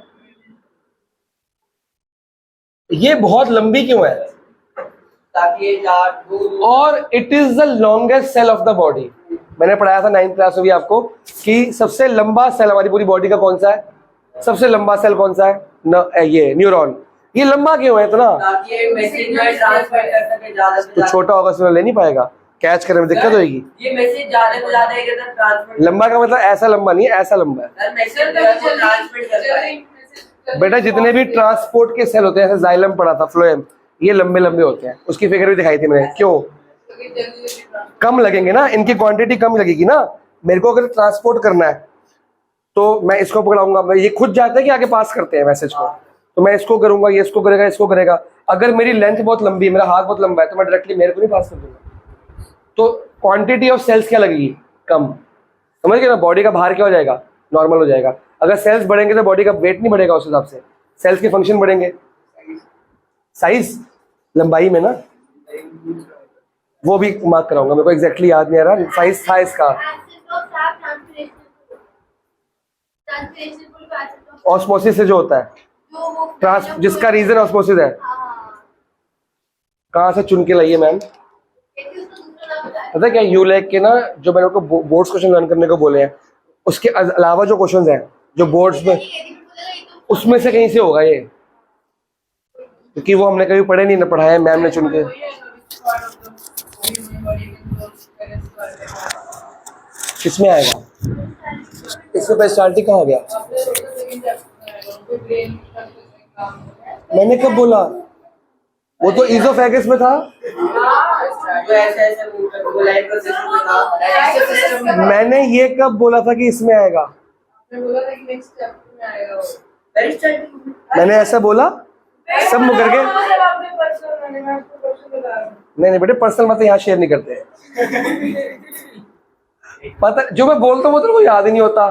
ये बहुत लंबी क्यों है? और it is the longest cell of the body. मैंने पढ़ाया था 9th क्लास में भी आपको कि सबसे लंबा सेल हमारी पूरी बॉडी का कौन सा है? सबसे लंबा सेल कौन सा है? ये न्यूरॉन। ये लंबा क्यों है इतना? तो छोटा होगा उसमें ले नहीं पाएगा, कैच करने में दिक्कत होगी। ये मैसेज ज्यादा से ज्यादा ट्रांसफर, लंबा का मतलब ऐसा लंबा नहीं है, ऐसा लंबा है बेटा। जितने भी ट्रांसपोर्ट के सेल होते हैं, जैसे जाइलम पढ़ा था, फ्लोएम, ये लंबे लंबे होते हैं। उसकी फिगर भी दिखाई थी मैंने। क्यों? कम लगेंगे ना, इनकी क्वांटिटी कम लगेगी ना। मेरे को अगर ट्रांसपोर्ट करना है तो मैं इसको पकड़ाऊंगा, मैं ये खुद जाते हैं कि आगे पास करते हैं मैसेज को, तो मैं इसको करूंगा, ये इसको करेगा, इसको करेगा। अगर मेरी लेंथ बहुत लंबी है, मेरा हाथ बहुत लंबा है, तो मैं डायरेक्टली मेरे को नहीं पास कर दूंगा। तो क्वांटिटी ऑफ सेल्स क्या लगेगी? कम। समझ गए ना? बॉडी का भार क्या हो जाएगा? नॉर्मल हो जाएगा। अगर सेल्स बढ़ेंगे तो बॉडी का वेट नहीं बढ़ेगा, उस हिसाब से सेल्स के फंक्शन बढ़ेंगे। साइज, लंबाई में ना, वो भी मार्क कराऊंगा, मेरे को एग्जैक्टली याद नहीं आ रहा साइज था इसका। ऑस्मोसिस से जो होता है, जिसका रीजन ऑस्मोसिस है। कहाँ से चुन के लाइए मैम? पता क्या, यूलैक के ना, जो मैंने उनको बोर्ड्स क्वेश्चन लर्न करने को बोले हैं, उसके अलावा जो क्वेश्चंस हैं जो बोर्ड्स में, उसमें से कहीं से होगा ये, क्योंकि वो हमने कभी पढ़े नहीं, ना पढ़ाया है, मैम ने चुन के। किसमें आएगा? इसमें पेरिस्टाल्टिक कहाँ हो गया? मैंने कब बोला? वो तो इज़ोफेगस में था। मैंने ये कब बोला था कि इसमें आएगा? मैंने ऐसा बोला सब मुँह करके? नहीं बेटे, पर्सनल बातें यहाँ शेयर नहीं करते हैं। पता जो मैं बोलता हूँ वो तेरे को याद ही नहीं होता,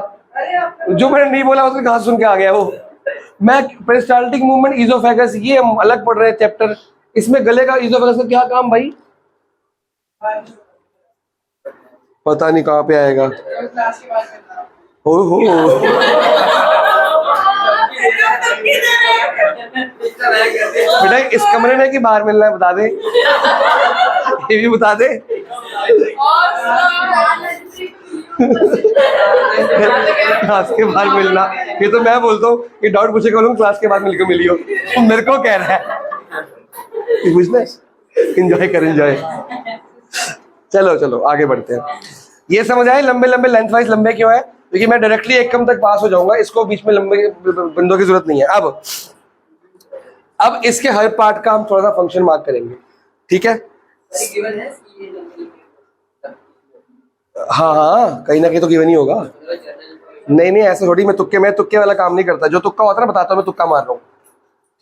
जो मैंने नहीं बोला उसको कहाँ सुन के आ गया वो। मैं पेरिस्टाल्टिक मूवमेंट, इजोफेगस, ये हम अलग पढ़ रहे हैं चैप्टर, इसमें गले का इजोफेगस का क्या काम भाई, पता नहीं कहाँ पे आएगा। हो बेटा इस कमरे में कि बाहर मिलना है बता दे, ये भी बता दे। क्लास के बाहर मिलना, ये तो मैं बोलता हूँ कि डाउट पूछे बोलूँ क्लास के बाद मिलकर मिलियो, तो मेरे को कह रहा है बिजनेस, एंजॉय कर एंजॉय। चलो चलो आगे बढ़ते हैं। ये समझ आए लंबे लंबे लेंथ वाइज लंबे क्यों है, क्योंकि मैं डायरेक्टली एक कम तक पास हो जाऊंगा, इसको बीच में लंबे बिंदुओं की जरूरत नहीं है। अब इसके हर पार्ट का हम थोड़ा सा फंक्शन मार्क करेंगे, ठीक है। हाँ हाँ कहीं ना कहीं तो गिवन ही होगा। नहीं नहीं ऐसा थोड़ी, मैं तुक्के वाला काम नहीं करता, जो तुक्का होता है ना बताता हूँ मैं तुक्का मार रहा हूँ,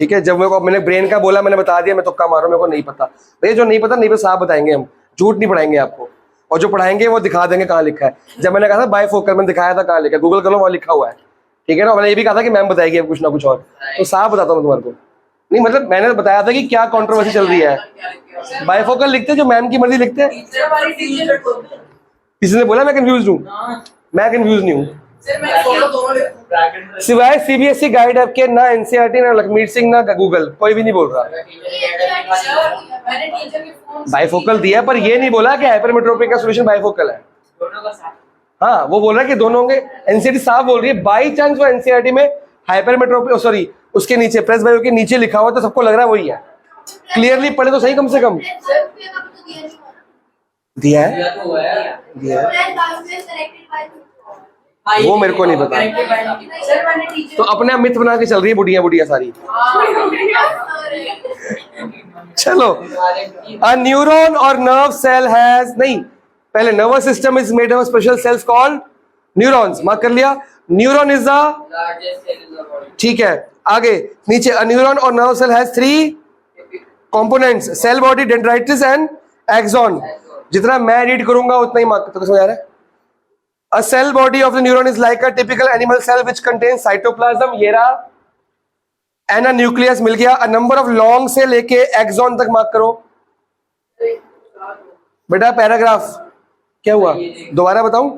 ठीक है। जब मैंने ब्रेन का बोला, मैंने बता दिया मैं तुक्का मार रहा हूँ, मेरे को नहीं पता भैया, जो नहीं पता नहीं पे साफ बताएंगे हम, झूठ नहीं पढ़ाएंगे आपको, और जो पढ़ाएंगे वो दिखा देंगे कहाँ लिखा है। जब मैंने कहा था बाइफोकल, मैंने दिखाया था कहाँ लिखा है, गूगल कर लो वहाँ लिखा हुआ है, ठीक है ना। मैंने ये भी कहा था कि मैम बताएगी अब कुछ ना कुछ और, तो साफ बताता हूँ तुम्हारे को। नहीं मतलब मैंने बताया था कि क्या कंट्रोवर्सी चल रही है। बाइफोकल लिखते जो मैम की मर्जी लिखते हैं, किसी ने बोला मैं कंफ्यूज हूँ, मैं कंफ्यूज नहीं हूँ। सिवाय सीबीएसई गाइड आपके ना एनसीईआरटी ना लखमीर सिंह ना गूगल, कोई भी नहीं बोल रहा। बाइफोकल दिया पर ये नहीं बोला कि हाइपरमेट्रोपिक का सॉल्यूशन बाइफोकल है। हाँ वो बोल रहा है कि दोनों होंगे, एनसीईआरटी साफ बोल रही है। बाई चांस वो एनसीईआरटी में हाइपरमेट्रोपिक, सॉरी उसके नीचे प्रेस बायो के नीचे लिखा हुआ तो सबको लग रहा है वही है, क्लियरली पढ़े तो सही कम से कम। दिया है वो मेरे को नहीं पता, तो अपने आप मिथ बना के चल रही है बुढ़िया सारी। चलो, a neuron or nerve cell has, नहीं पहले nervous system is made of special cells called neurons, mark कर लिया। न्यूरॉन इज द, ठीक है आगे नीचे, a neuron or nerve cell has 3 components, cell body, dendrites and axon. जितना मैं रीड करूंगा उतना ही मार्क, तो समझ आ रहा है। A cell body of the neuron is like a typical animal cell which contains cytoplasm, ये रहा, and a nucleus, मिल गया। A number of long से लेके एक्सॉन तक मार्क करो बेटा। पैराग्राफ क्या हुआ, दोबारा बताऊं,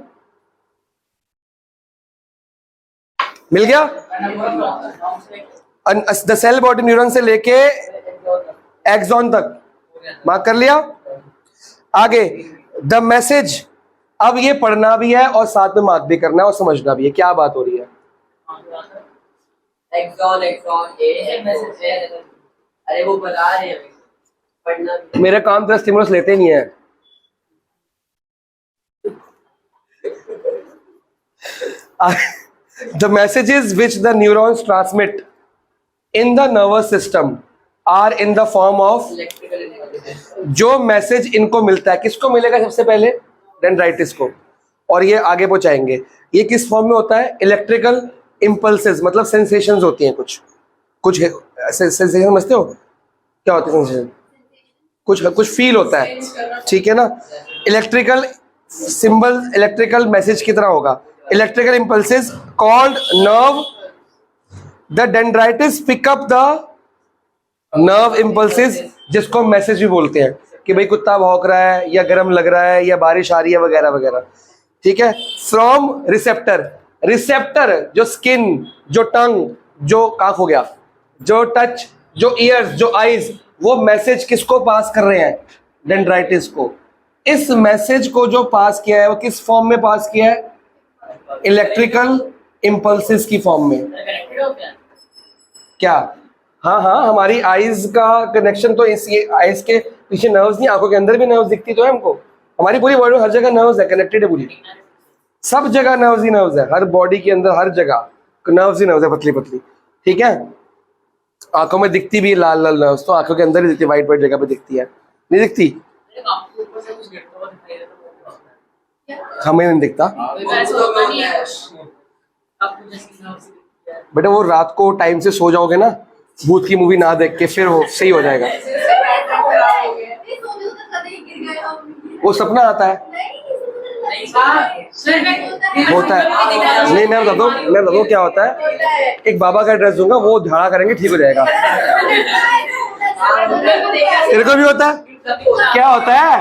मिल गया। द सेल बॉडी न्यूरॉन से लेके एक्सॉन तक मार्क कर लिया। आगे द मैसेज, अब ये पढ़ना भी है और साथ में मार्क भी करना है और समझना भी है क्या बात हो रही है। अरे वो बता रहे हैं पढ़ना, मेरे काम तो स्टिमुलस लेते नहीं है। The messages which the neurons transmit in the nervous system are in the form of, जो मैसेज इनको मिलता है, किसको मिलेगा सबसे पहले, डेंड्राइटिस को, और ये आगे पहुंचाएंगे। ये किस फॉर्म में होता है, इलेक्ट्रिकल इंपल्सेस, मतलब सेंसेशंस होती हैं कुछ सेंसेशन, समझते हो क्या होती है सेंसेशन, कुछ फील होता है, ठीक है ना। इलेक्ट्रिकल सिंबल इलेक्ट्रिकल मैसेज की तरह होगा, electrical impulses called nerve, the dendrites pick up the nerve impulses, जिसको मैसेज भी बोलते हैं कि भाई कुत्ता भौंक रहा है या गर्म लग रहा है या बारिश आ रही है वगैरह वगैरह, ठीक है। फ्रॉम रिसेप्टर, रिसेप्टर जो स्किन, जो टंग, जो काफ हो गया, जो टच, जो ईयर्स, जो आईज, वो मैसेज किसको पास कर रहे हैं, डेंड्राइटिस को। इस मैसेज को जो पास किया है वो किस फॉर्म में पास किया है, इलेक्ट्रिकल इंपल्सेस की फॉर्म में। क्या, हाँ हाँ हमारी आईज का कनेक्शन तो इस, ये आईज के पीछे नर्व्स नहीं, आंखों के अंदर भी नर्व्स दिखती तो है हमको, हमारी पूरी बॉडी में हर जगह नर्व्स है, कनेक्टेड है पूरी, सब जगह नर्व्स ही नर्व्स है, हर बॉडी के अंदर हर जगह नर्व्स ही नर्व्स है, पतली पतली, ठीक है। आंखों में दिखती भी लाल लाल नर्व्स, तो आंखों के अंदर ही दिखती है, व्हाइट व्हाइट जगह पे दिखती है, नहीं दिखती, हमें नहीं दिखता बेटा। वो रात को टाइम से सो जाओगे ना, भूत की मूवी ना देख के, फिर वो सही हो जाएगा। वो सपना आता है, होता है। नहीं, मैं बताता हूँ क्या होता है। एक बाबा का एड्रेस दूंगा, वो झाड़ा करेंगे, ठीक हो जाएगा। तेरे को भी होता है? क्या होता है?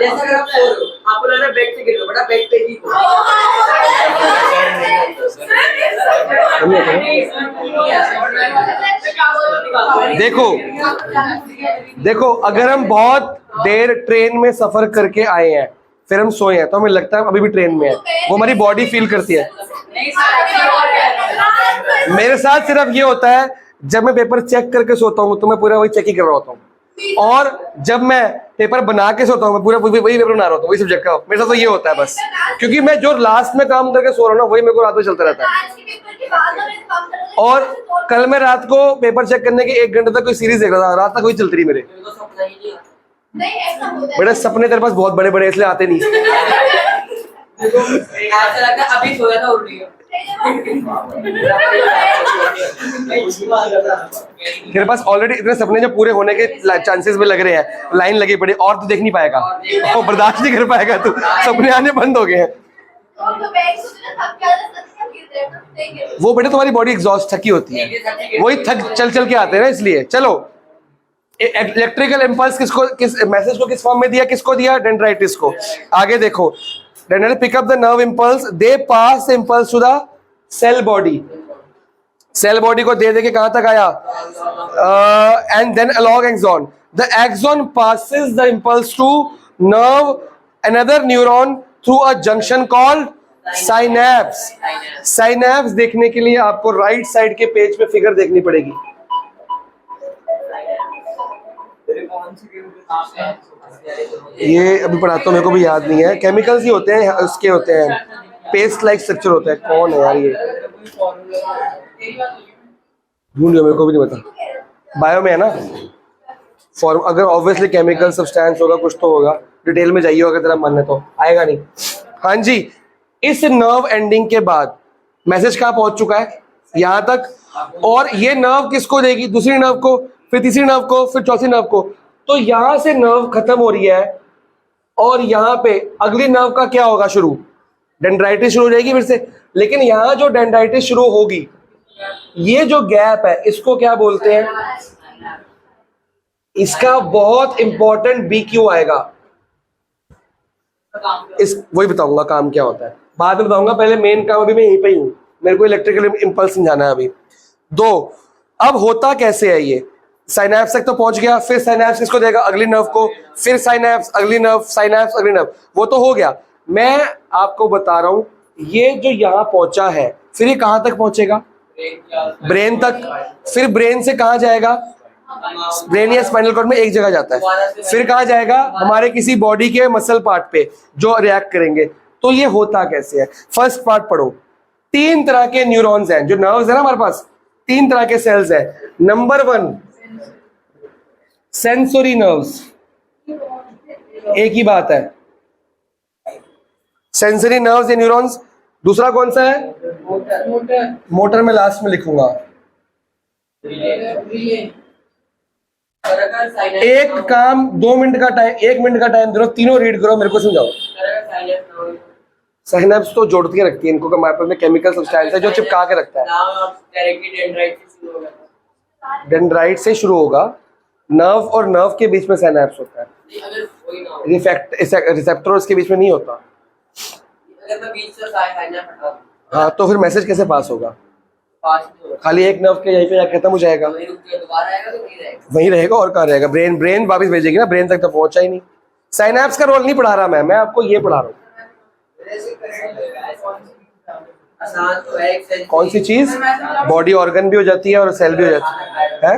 जैसे अगर आप सो रहे हो, आपको लग रहा है बेड से गिर लो, बड़ा बेड पे ही देखो, अगर हम बहुत देर ट्रेन में सफर करके आए हैं, फिर हम सोए हैं, तो हमें लगता है अभी भी ट्रेन में है, वो हमारी बॉडी फील करती है। मेरे साथ सिर्फ ये होता है, जब मैं पेपर चेक करके सोता हूँ तो मैं पूरा वही चेक ही कर रहा होता हूँ, और जब मैं पेपर बना के सोता हूँ मैं पूरा वही पेपर बना रहा होता हूँ, वही सब्जेक्ट का। मेरे साथ तो ये होता है बस, क्योंकि मैं जो लास्ट में काम करके सो रहा हूँ ना, वही मेरे को रात में चलता रहता है। और कल मैं रात को पेपर चेक करने के 1 घंटे तक कोई सीरीज देख रहा था, रात तक वही चलती रही मेरे। बड़े सपने तेरे पास बहुत बड़े बड़े, इसलिए आते नहीं। अभी सोया था उठ गया। तेरे पास ऑलरेडी इतने सपने जो पूरे होने के चांसेस में लग रहे हैं, लाइन लगी पड़ी, और तू देख नहीं पाएगा, वो बर्दाश्त नहीं कर पाएगा, तू सपने आने बंद हो गए हैं। वो बेटे तुम्हारी बॉडी एग्जॉस्ट थकी होती है, वही थक चल चल के आते हैं ना, इसलिए। चलो, इलेक्ट्रिकल इम्पल्स किस मैसेज को किस फॉर्म में दिया, किसको दिया? डेंड्राइटिस को। आगे देखो, dendrites pick up the nerve impulse, they pass impulse to the cell body. Cell body को दे के कहां तक आया? And then along axon, the axon passes the impulse to nerve another neuron through a junction called synapse. Synapse देखने के लिए आपको राइट साइड के पेज पे फिगर देखनी पड़ेगी। ये अभी पढ़ाता हूँ, मेरे को भी याद नहीं है। केमिकल्स ही होते हैं, उसके होते हैं, पेस्ट लाइक स्ट्रक्चर होता है। कौन है यार ये? ढूंढ लो, मेरे को भी नहीं पता। बायो में है ना फॉर्म, अगर ऑब्वियसली केमिकल सब्सटेंस होगा, कुछ तो होगा। डिटेल में जाइए, अगर तेरा मन है तो। आएगा नहीं। हाँ जी, इस नर्व एंडिंग के बाद मैसेज कहाँ पहुंच चुका है? यहां तक। और ये नर्व किसको देगी? दूसरी नर्व को, फिर तीसरी नर्व को, फिर चौथी नर्व को। तो यहां से नर्व खत्म हो रही है, और यहां पे अगली नर्व का क्या होगा? शुरू, डेंड्राइटिस शुरू हो जाएगी फिर से। लेकिन यहां जो डेंड्राइटिस शुरू होगी, ये जो गैप है, इसको क्या बोलते हैं? इसका बहुत इंपॉर्टेंट BQ आएगा। इस वही बताऊंगा काम क्या होता है, बाद में बताऊंगा। पहले मेन काम अभी मैं यहीं पे ही हूं, मेरे को इलेक्ट्रिकल इम्पल्स समझाना है अभी। अब होता कैसे है ये? साइनैप्स तक तो पहुंच गया, फिर साइनैप्स किसको देगा? अगली नर्व को, फिर साइनैप्स, अगली नर्व, साइनैप्स, अगली नर्व। वो तो हो गया। मैं आपको बता रहा हूं, ये जो यहां पहुंचा है, फिर ये कहां तक पहुंचेगा? ब्रेन तक। फिर ब्रेन से कहां जाएगा? ब्रेन या स्पाइनल कॉर्ड में एक जगह जाता है। फिर कहां जाएगा? हमारे किसी बॉडी के मसल पार्ट पे, जो रिएक्ट करेंगे। तो ये होता कैसे है? फर्स्ट पार्ट पढ़ो। 3 तरह के न्यूरॉन्स हैं, जो नर्व्स है ना हमारे पास, 3 तरह के सेल्स हैं। नंबर 1 सेंसरी नर्व्स, एक ही बात है, सेंसरी नर्व्स या न्यूरॉन्स। दूसरा कौन सा है? मोटर में लास्ट में लिखूंगा। एक काम 2 मिनट का टाइम, 1 मिनट का टाइम दो, तीनों रीड करो, मेरे को समझाओ। साइनैप्स तो जोड़ के रखती है इनको, हमारे में केमिकल सब्सटेंस है जो चिपका के रखता है। डेंड्राइट से शुरू होगा, नर्व और नर्व के बीच में साइनैप्स होता है, रिसेप्टर्स के बीच में नहीं होता। हाँ, तो फिर मैसेज कैसे पास होगा? खाली एक नर्व के यहीं पे खत्म हो जाएगा, वहीं रहेगा, और कहाँ रहेगा? ब्रेन वापस भेजेगी ना, ब्रेन तक तो पहुंचा ही नहीं। साइनैप्स का रोल नहीं पढ़ा रहा मैं आपको ये पढ़ा रहा हूँ। कौन सी चीज? बॉडी ऑर्गन भी हो जाती है और सेल भी हो जाती है।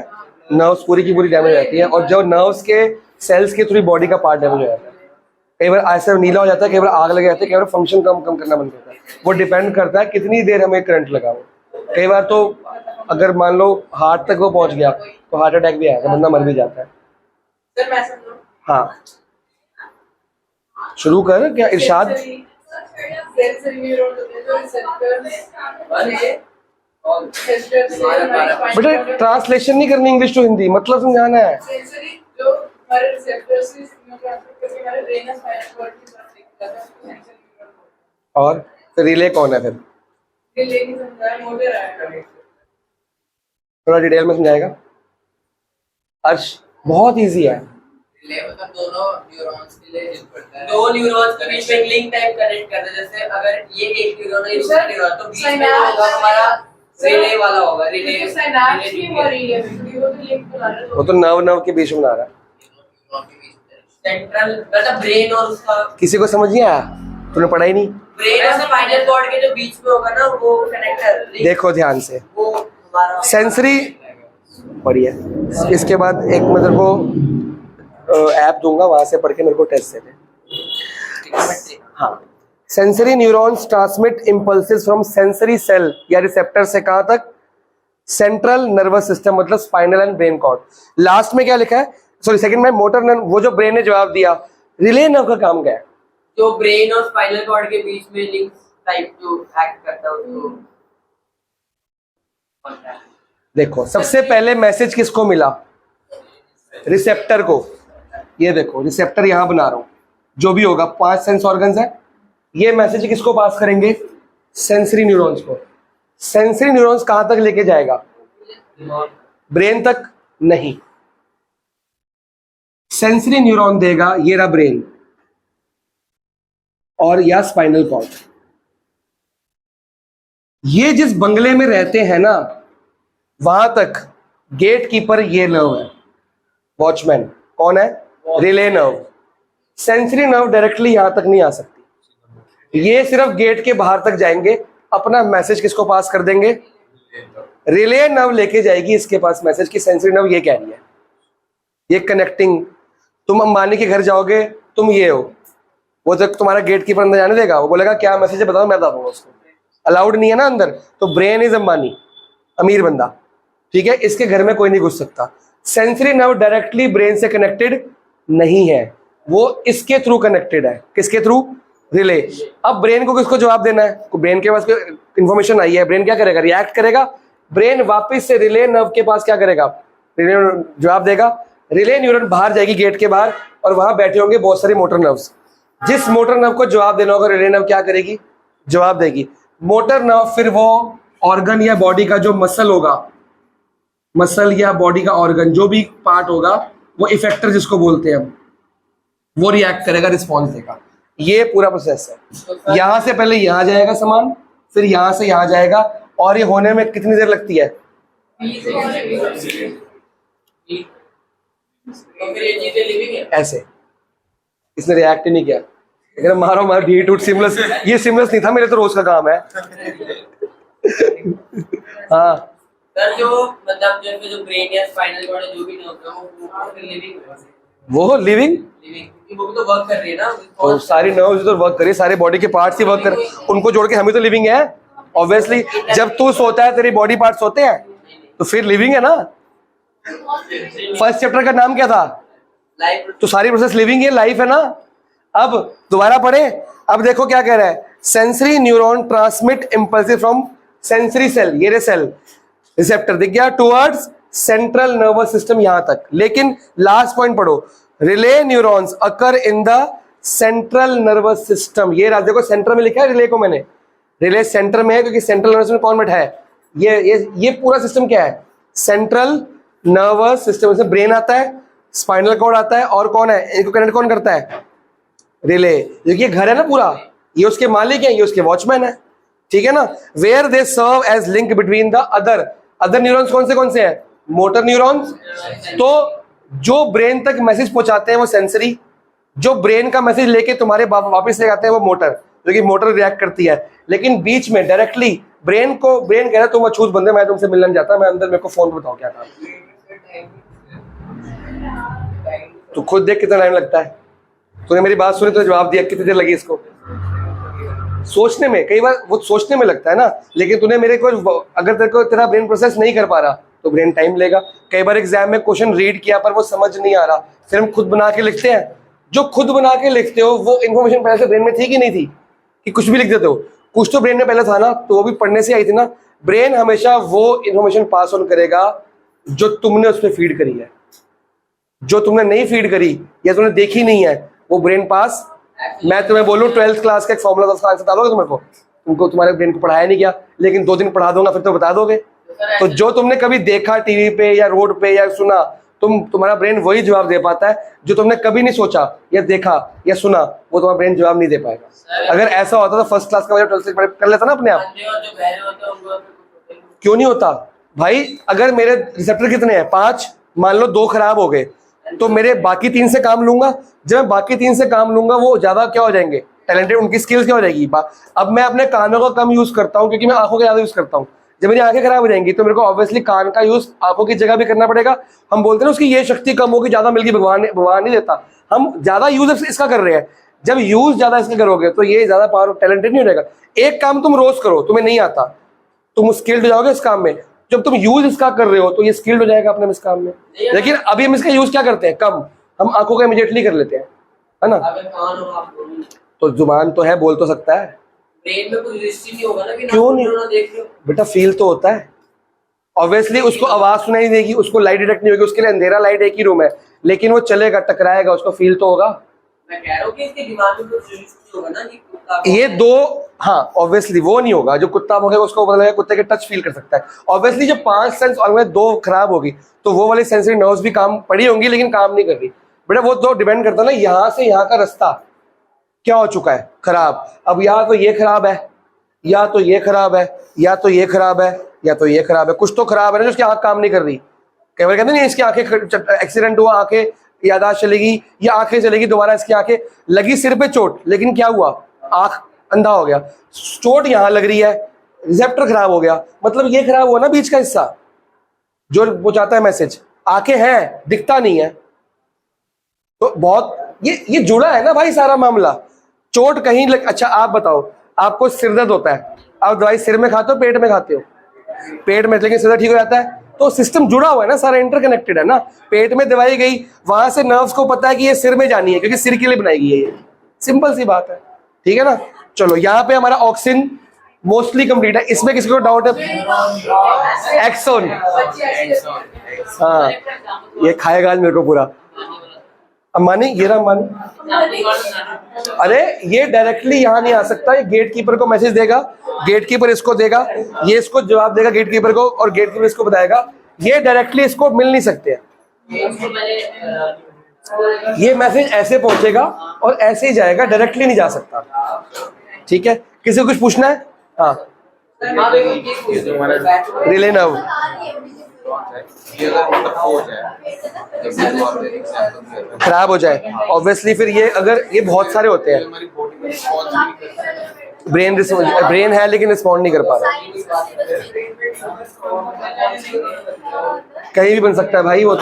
नर्व्स पूरी की पूरी डैमेज हो जाती है, और जो नर्व्स के सेल्स के थ्रू बॉडी का पार्ट डैमेज हो जाता है। कई बार ऐसा नीला हो जाता है, कई बार आग लग जाती है, कई बार फंक्शन कम करना बंद करता है। वो डिपेंड करता है कितनी देर हमें करंट लगा हो। कई बार तो अगर मान लो हार्ट तक वो पहुंच गया तो हार्ट अटैक भी आएगा, बंदा मर भी जाता है। हाँ, शुरू कर। क्या इरशाद? बेटा ट्रांसलेशन नहीं करनी इंग्लिश टू हिंदी, मतलब समझाना है। हमारे रिसेप्टर से सिग्नल ट्रांसफर करके हमारे ब्रेन और स्पाइनल कॉर्ड की तरफ लेके जाता है, उसको सेंसर न्यूरॉन बोलते और फिर रिले कौन है? फिर हैं। ये लेके समझाया मोटर आया थोड़ा डिटेल में समझाएगा अर्श? बहुत इजी है। रिले मतलब दोनों न्यूरॉन्स के लिए हेल्प करता है, दो न्यूरॉन्स के बीच में एक लिंक टाइप कनेक्ट करता है। जैसे अगर ये एक न्यूरॉन है, दूसरा न्यूरॉन, तो बीच में जो होगा हमारा रिले वाला होगा। रिले साइनाप्स की हो रही है बेसिकली, वो तो लिंक बना रहा है। वो तो नर्व के बीच में बना रहा है। सेंट्रल मतलब ब्रेन और उसका, किसी को समझ नहीं आया? तूने पढ़ा ही नहीं। ब्रेन और स्पाइनल कॉर्ड के जो बीच में होगा ना, वो कनेक्टर देखो ध्यान से, वो हमारा सेंसरी बढ़िया। इसके बाद एक मैं तेरे को ऐप दूंगा, वहां से पढ़ के मेरे को टेस्ट से दे। हाँ, sensory neurons transmit impulses from sensory cell या रिसेप्टर से कहां तक? सेंट्रल नर्वस सिस्टम, मतलब spinal and brain cord. Last में क्या लिखा है? सॉरी, सेकंड में मोटर नर्व। वो जो ब्रेन ने जवाब दिया, रिले नर्व का काम क्या है? जो ब्रेन और स्पाइनल कॉर्ड के बीच में लिंक टाइप जो एक्ट करता है उसको। देखो, सबसे पहले मैसेज किसको मिला? रिसेप्टर को। ये देखो, रिसेप्टर यहां बना रहा हूं, जो भी होगा 5 सेंस ऑर्गन्स है। ये मैसेज किसको पास करेंगे? सेंसरी न्यूरॉन्स को। सेंसरी न्यूरॉन्स कहां तक लेके जाएगा? ब्रेन तक नहीं। सेंसरी न्यूरॉन देगा ये रहा ब्रेन और या स्पाइनल कॉर्ड। ये जिस बंगले में रहते हैं ना, वहां तक गेट कीपर ये नर्व है, वॉचमैन। कौन है? Relay nerve. Sensory nerve directly यहां तक नहीं आ सकती, ये सिर्फ गेट के बाहर तक जाएंगे। अपना मैसेज किसको पास कर देंगे? रिले नर्व लेके जाएगी इसके पास मैसेज की सेंसरी नर्व ये कह रही है, ये कनेक्टिंग। तुम अंबानी के घर जाओगे, तुम ये हो, वो जब तुम्हारा गेट कीपर अंदर जाने देगा, वो बोलेगा क्या मैसेज है बताओ, मैं बता दूंगा उसको। अलाउड नहीं है ना अंदर, तो ब्रेन इज अंबानी, अमीर बंदा, ठीक है, इसके घर में कोई नहीं घुस सकता। सेंसरी नर्व डायरेक्टली ब्रेन से कनेक्टेड नहीं है, वो इसके थ्रू कनेक्टेड है। किसके थ्रू? रिले। अब ब्रेन को किसको जवाब देना है? ब्रेन के पास इंफॉर्मेशन आई है, ब्रेन क्या करेगा? रिएक्ट करेगा। ब्रेन वापस से रिले नर्व के पास क्या करेगा? रिले जवाब देगा। रिले न्यूरॉन बाहर जाएगी गेट के बाहर, और वहां बैठे होंगे बहुत सारे मोटर नर्व्स। जिस मोटर नर्व को जवाब देना होगा, रिले नर्व क्या करेगी? जवाब देगी। मोटर नर्व फिर वो ऑर्गन या बॉडी का जो मसल होगा, मसल या बॉडी का ऑर्गन जो भी पार्ट होगा, वो इफेक्टर जिसको बोलते हैं हम, वो रिएक्ट करेगा, रिस्पॉन्स देगा। ये पूरा प्रोसेस है। यहां से पहले यहां जाएगा सामान, फिर यहां से यहां जाएगा, और ये होने में कितनी देर लगती है? तो फिर ये चीजें लिविंग है। ऐसे इसने रिएक्ट ही नहीं किया, लेकिन मारो मार ढी टूट सिमलेस। ये सिमलेस नहीं था, मेरे तो रोज का काम है। हाँ सर, जो मतलब जो ब्रेन या स्पाइनल कॉर्ड जो भी नहीं होता वो फिर लिविंग है। वो लिविंग, क्योंकि वो भी तो वर्क कर रही है ना, तो सारी नर्व्स तो वर्क कर रही है, सारे बॉडी के पार्ट्स ही वर्क कर, उनको जोड़ के हम ही तो लिविंग है ऑब्वियसली। जब तू सोता है तेरी बॉडी पार्ट सोते हैं, तो फिर लिविंग है ना। फर्स्ट चैप्टर का नाम क्या था? लाइफ। तो सारी प्रोसेस लिविंग है, लाइफ है ना। अब दोबारा पढ़े। अब देखो क्या कह रहा है, sensory neuron transmit impulsive from sensory cell, ये रे सेल, रिसेप्टर दिख गया, टुवर्ड्स सेंट्रल नर्वस सिस्टम यहां तक। लेकिन लास्ट पॉइंट पढ़ो, relay neurons occur in the central nervous system. ये राज देखो, सेंटर में लिखा है रिले को मैंने, रिले सेंटर में है, क्योंकि सेंट्रल नर्वस में कौन बैठा है? ये पूरा सिस्टम क्या है? Central nervous system. से ब्रेन आता है, स्पाइनल कॉर्ड आता है, और कौन है इनको कनेक्ट कौन करता है? रिले। ये घर है ना पूरा, ये उसके मालिक है, ये उसके वॉचमैन है, ठीक है ना। Where they serve as link between the other neurons. कौन से हैं? Motor neurons. तो जो ब्रेन तक मैसेज पहुंचाते हैं वो सेंसरी, जो ब्रेन का मैसेज लेके तुम्हारे वापस ले आते हैं वो मोटर, क्योंकि मोटर रिएक्ट करती है। लेकिन बीच में डायरेक्टली ब्रेन कह रहा है तुम अछूत बंदे, मैं तुमसे मिलने जाता, मैं अंदर, मेरे को फोन पे बताओ क्या काम। तो खुद देख कितना टाइम लगता है। तूने मेरी बात सुनी तो जवाब दिया, कितनी देर लगी इसको सोचने में? कई बार वो सोचने में लगता है ना, लेकिन तूने मेरे को, अगर तेरे को तेरा ब्रेन प्रोसेस नहीं कर पा रहा तो ब्रेन टाइम लेगा। कई बार एग्जाम में क्वेश्चन रीड किया पर वो समझ नहीं आ रहा, फिर हम खुद बना के लिखते हैं। जो खुद बना के लिखते हो वो इन्फॉर्मेशन पहले से ब्रेन में थी कि नहीं थी, कि कुछ भी लिख देते हो? कुछ तो ब्रेन में पहले था ना, तो वो भी पढ़ने से आई थी ना। ब्रेन हमेशा वो इन्फॉर्मेशन पास ऑन करेगा जो तुमने उस पर फीड करी है। जो तुमने नहीं फीड करी या तुमने देखी नहीं है वो ब्रेन पास। मैं तुम्हें बोलूं 12th क्लास का एक फॉर्मूला, उसका आंसर बता दोगे तुम्हारे को? तुमको तुम्हारे ब्रेन को पढ़ाया नहीं गया, लेकिन 2 दिन पढ़ा दूंगा फिर तो बता दोगे। तो जो तुमने कभी देखा टीवी पे या रोड पे या सुना, तुम्हारा ब्रेन वही जवाब दे पाता है। जो तुमने कभी नहीं सोचा या देखा या सुना वो तुम्हारा ब्रेन जवाब नहीं दे पाएगा। अगर ऐसा होता तो फर्स्ट क्लास का बच्चा 12th क्लास कर लेता ना अपने आप। क्यों नहीं होता भाई? अगर मेरे रिसेप्टर कितने हैं? 5, मान लो 2 खराब हो गए, तो मेरे बाकी 3 से काम लूंगा। जब मैं बाकी 3 से काम लूंगा वो ज्यादा क्या हो जाएंगे? टैलेंटेड, उनकी स्किल्स क्या हो जाएगी? अब मैं अपने कानों का कम यूज करता हूँ क्योंकि मैं आंखों का ज्यादा यूज करता हूँ। जब मेरी आंखें खराब हो जाएंगी तो मेरे को ऑब्वियसली कान का यूज आंखों की जगह भी करना पड़ेगा। हम बोलते हैं ना उसकी ये शक्ति कम होगी, ज्यादा मिल गई, भगवान नहीं देता। हम ज्यादा यूज इसका कर रहे हैं। जब यूज ज्यादा इसका करोगे तो ये ज्यादा पावर टैलेंटेड नहीं हो जाएगा। एक काम तुम रोज करो, तुम्हें नहीं आता, तुम स्किल्ड हो जाओगे इस काम में। जब तुम यूज इसका कर रहे हो तो ये स्किल्ड हो जाएगा अपने इस काम में। लेकिन अभी हम इसका यूज क्या करते हैं? कम। हम आंखों का इमीडिएटली कर लेते हैं, है ना? तो जुबान तो है, बोल तो सकता है। ब्रेन में कुछ रिश्ते नहीं होगा ना कि क्यों नहीं? देख लो बेटा फील तो होता है। ऑब्वियसली उसको आवाज सुनाई देगी, उसको लाइट डिटेक्ट नहीं होगी, उसके लिए अंधेरा लाइट एक ही रूम है, लेकिन वो चलेगा, टकराएगा, उसको फील तो होगा। मैं कह रहा हूँ कि इसके दिमाग में कुछ रिश्ते होगा ना कि कुत्ता ये 2, हाँ ऑब्वियसली वो नहीं होगा। जो कुत्ता भौंकेगा उसको पता लगेगा, कुत्ते के टच फील कर सकता है। ऑब्वियसली जो 5 सेंस और 2 खराब होगी तो वो वाली सेंसरी नर्व्स भी काम पड़ी होंगी लेकिन काम नहीं कर रही। बेटा वो तो डिपेंड करता है ना, यहाँ से यहाँ का रास्ता क्या हो चुका है खराब। अब या तो ये खराब है, या तो ये खराब है, या तो ये खराब है, या तो ये खराब है। कुछ तो खराब है ना, जिसकी आंख काम नहीं कर रही। कई बार कहते नहीं इसकी आंखें, एक्सीडेंट हुआ, आंखें यादाश्त चलेगी, या आंखें चलेगी दोबारा, इसकी आंखें लगी, सिर पे चोट, लेकिन क्या हुआ? आंख अंधा हो गया। चोट यहाँ लग रही है, रिसेप्टर खराब हो गया, मतलब ये खराब हुआ ना बीच का हिस्सा जो वो चाहता है मैसेज। आंखें हैं, दिखता नहीं है। तो बहुत ये जुड़ा है ना भाई सारा मामला। चोट कहीं अच्छा आप बताओ, आपको सिर दर्द होता है, आप दवाई सिर में खाते हो पेट में खाते हो? पेट में, लेकिन सिर दर्द ठीक हो जाता है। तो सिस्टम जुड़ा हुआ है ना, सारा इंटरकनेक्टेड है ना। पेट में दवाई गई, वहां से नर्व्स को पता है कि ये सिर में जानी है क्योंकि सिर के लिए बनाई गई है। ये सिंपल सी बात है, ठीक है ना? चलो यहाँ पे हमारा ऑक्सिन मोस्टली कंप्लीट है। इसमें किसी को डाउट है? एक्सोन, हाँ ये खाएगा आज मेरे को पूरा। अम्बानी, ये रहा अम्बानी। अरे ये डायरेक्टली यहाँ नहीं आ सकता, ये गेट कीपर को मैसेज देगा, गेट कीपर इसको देगा, ये इसको जवाब देगा गेट कीपर को, और गेट कीपर इसको बताएगा। ये डायरेक्टली इसको मिल नहीं सकते हैं। ये मैसेज ऐसे पहुंचेगा और ऐसे ही जाएगा, डायरेक्टली नहीं जा सकता। ठीक है, किसी को कुछ पूछना है? हाँ रिले नर्व खराब हो जाए, ऑब्वियसली फिर ये अगर ये बहुत सारे होते हैं, ब्रेन है लेकिन रिस्पॉन्ड नहीं कर पा रहा। कहीं भी बन सकता है भाई वो।